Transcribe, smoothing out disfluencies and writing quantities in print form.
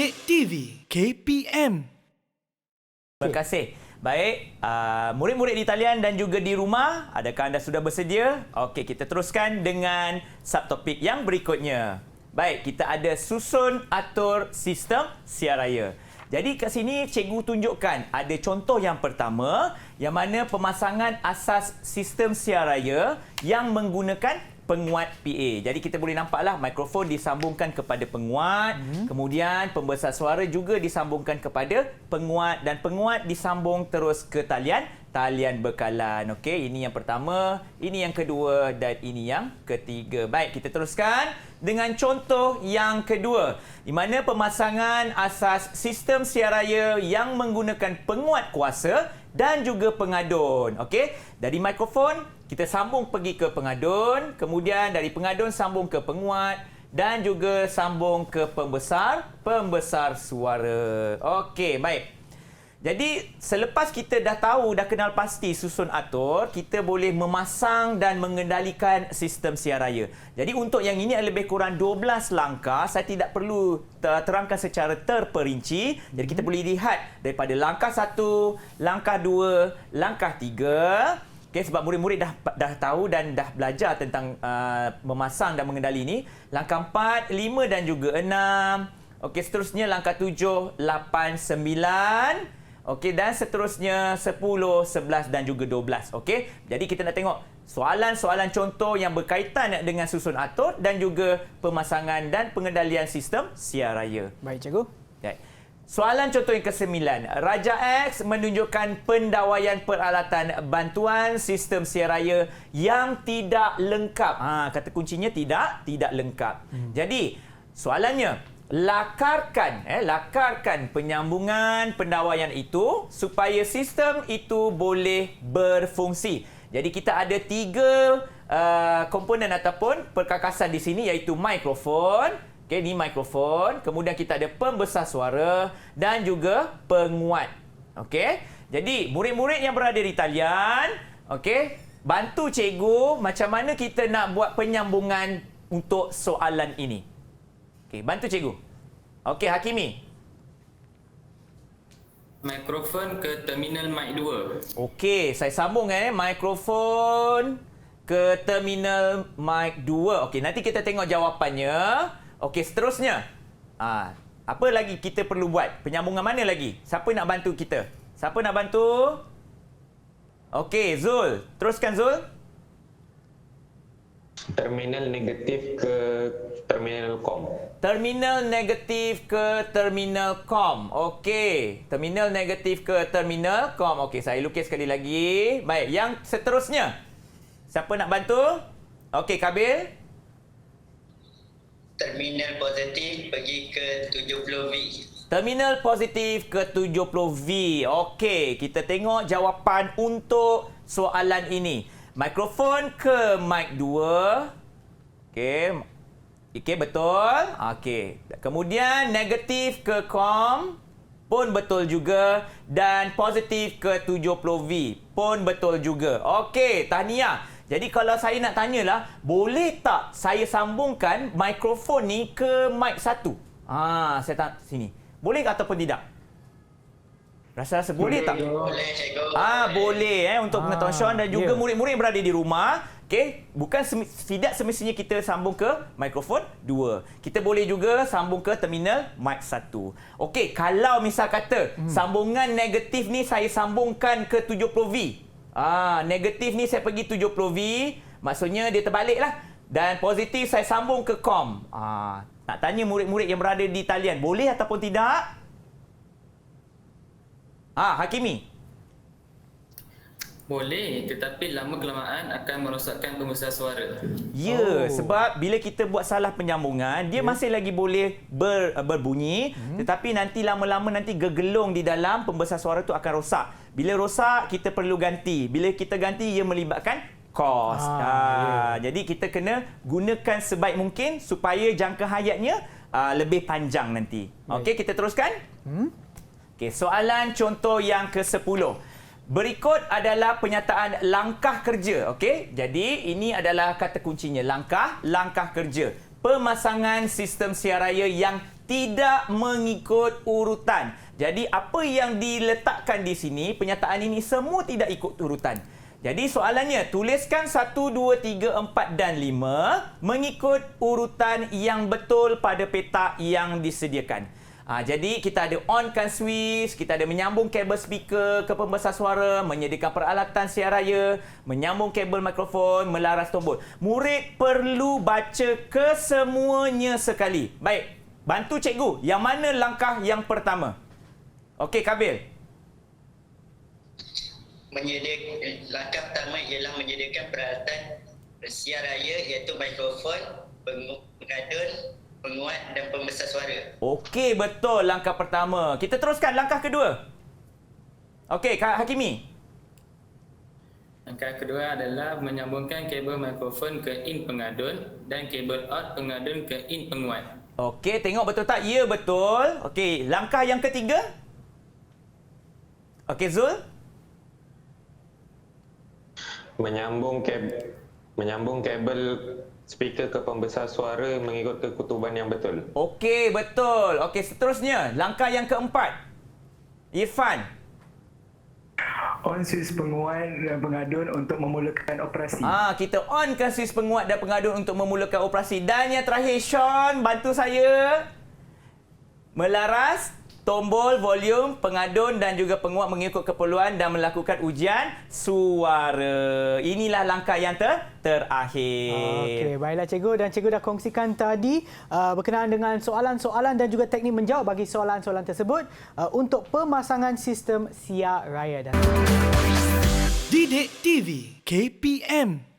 Didik TV KPM. Terima kasih. Baik, murid-murid di talian dan juga di rumah, adakah anda sudah bersedia? Okey, kita teruskan dengan subtopik yang berikutnya. Baik, kita ada susun atur sistem siar raya. Jadi kat sini cikgu tunjukkan ada contoh yang pertama yang mana pemasangan asas sistem siar raya yang menggunakan penguat PA. Jadi kita boleh nampaklah mikrofon disambungkan kepada penguat, kemudian pembesar suara juga disambungkan kepada penguat dan penguat disambung terus ke talian bekalan. Okey, ini yang pertama, ini yang kedua dan ini yang ketiga. Baik, kita teruskan dengan contoh yang kedua di mana pemasangan asas sistem siar raya yang menggunakan penguat kuasa dan juga pengadun. Okey, dari mikrofon kita sambung pergi ke pengadun, kemudian dari pengadun sambung ke penguat dan juga sambung ke pembesar suara. Okey, baik. Jadi selepas kita dah tahu, dah kenal pasti susun atur, kita boleh memasang dan mengendalikan sistem siar raya. Jadi untuk yang ini lebih kurang 12 langkah, saya tidak perlu terangkan secara terperinci. Jadi kita boleh lihat daripada langkah 1, langkah 2, langkah 3. Okay, sebab murid-murid dah tahu dan dah belajar tentang memasang dan mengendali ini. Langkah 4, 5 dan juga 6. Okey, seterusnya langkah 7, 8, 9. Okey, dan seterusnya 10, 11 dan juga 12. Okey, jadi kita nak tengok soalan-soalan contoh yang berkaitan dengan susun atur dan juga pemasangan dan pengendalian sistem siar raya. Baik, cikgu. Baik. Soalan contoh yang ke-9. Raja X menunjukkan pendawaian peralatan bantuan sistem siar raya yang tidak lengkap. Kata kuncinya tidak lengkap. Jadi, soalannya, lakarkan penyambungan pendawaian itu supaya sistem itu boleh berfungsi. Jadi kita ada 3 komponen ataupun perkakasan di sini iaitu mikrofon. Okey, ni mikrofon, kemudian kita ada pembesar suara dan juga penguat. Okey. Jadi murid-murid yang berada di talian, okey, bantu cikgu macam mana kita nak buat penyambungan untuk soalan ini. Okey, bantu cikgu. Okey, Hakimi. Mikrofon ke terminal mic 2. Okey, saya sambung mikrofon ke terminal mic 2. Okey, nanti kita tengok jawapannya. Okey, seterusnya. Apa lagi kita perlu buat? Penyambungan mana lagi? Siapa nak bantu kita? Siapa nak bantu? Okey, Zul. Teruskan, Zul. Terminal negatif ke terminal com. Terminal negatif ke terminal com. Okey. Terminal negatif ke terminal com. Okey, saya lukis sekali lagi. Baik, yang seterusnya. Siapa nak bantu? Okey, Kabil. Terminal positif pergi ke 70V. Terminal positif ke 70V. Okey, kita tengok jawapan untuk soalan ini. Mikrofon ke mic 2. Okey. Okey, betul. Okey. Kemudian negatif ke com pun betul juga dan positif ke 70V pun betul juga. Okey, tahniah. Jadi kalau saya nak tanyalah, boleh tak saya sambungkan mikrofon ni ke mic 1? Saya tanya sini. Boleh ataupun tidak? Rasa-rasa boleh tak? Boleh, cikgu. Boleh untuk pengetahuan Sean dan juga murid-murid yang berada di rumah. Okey, bukan tidak semestinya kita sambung ke mikrofon 2. Kita boleh juga sambung ke terminal mic 1. Okey, kalau misal kata sambungan negatif ni saya sambungkan ke 70V. Negatif ni saya pergi 70V, maksudnya dia terbaliklah. Dan positif saya sambung ke com. Nak tanya murid-murid yang berada di talian, boleh ataupun tidak? Hakimi. Boleh, tetapi lama-kelamaan akan merosakkan pembesar suara. Ya, sebab bila kita buat salah penyambungan, dia masih lagi boleh berbunyi, tetapi nanti lama-lama nanti gegelung di dalam pembesar suara tu akan rosak. Bila rosak, kita perlu ganti. Bila kita ganti, ia melibatkan kos. Jadi kita kena gunakan sebaik mungkin supaya jangka hayatnya lebih panjang nanti. Okey, kita teruskan. Okey, soalan contoh yang ke-10. Berikut adalah penyataan langkah kerja. Okey, jadi ini adalah kata kuncinya, langkah kerja. pemasangan sistem siar raya yang tidak mengikut urutan. Jadi apa yang diletakkan di sini, penyataan ini semua tidak ikut urutan. Jadi soalannya, tuliskan 1, 2, 3, 4 dan 5 mengikut urutan yang betul pada petak yang disediakan. Jadi kita ada onkan switch, kita ada menyambung kabel speaker ke pembesar suara, menyediakan peralatan siar raya, menyambung kabel mikrofon, melaras tombol. Murid perlu baca kesemuanya sekali. Baik, bantu cikgu. Yang mana langkah yang pertama? Okey, Kabil. Langkah pertama ialah menyediakan peralatan siar raya iaitu mikrofon, pengadun, penguat dan pembesar suara. Okey, betul langkah pertama. Kita teruskan langkah kedua. Okey, Kak Hakimi. Langkah kedua adalah menyambungkan kabel mikrofon ke in pengadun dan kabel out pengadun ke in penguat. Okey, tengok betul tak? Ya, betul. Okey, langkah yang ketiga. Okey, Zul. Menyambung kabel speaker ke pembesar suara mengikut kekutuban yang betul. Okey, betul. Okey, seterusnya. Langkah yang keempat. Irfan. On switch penguat dan pengadun untuk memulakan operasi. Kita onkan switch penguat dan pengadun untuk memulakan operasi. Dan yang terakhir, Sean, bantu saya. Melaras tombol, volume, pengadun dan juga penguat mengikut keperluan dan melakukan ujian suara. Inilah langkah yang terakhir. Okey, baiklah cikgu, dan cikgu dah kongsikan tadi berkenaan dengan soalan-soalan dan juga teknik menjawab bagi soalan-soalan tersebut untuk pemasangan sistem siar raya. Didik TV KPM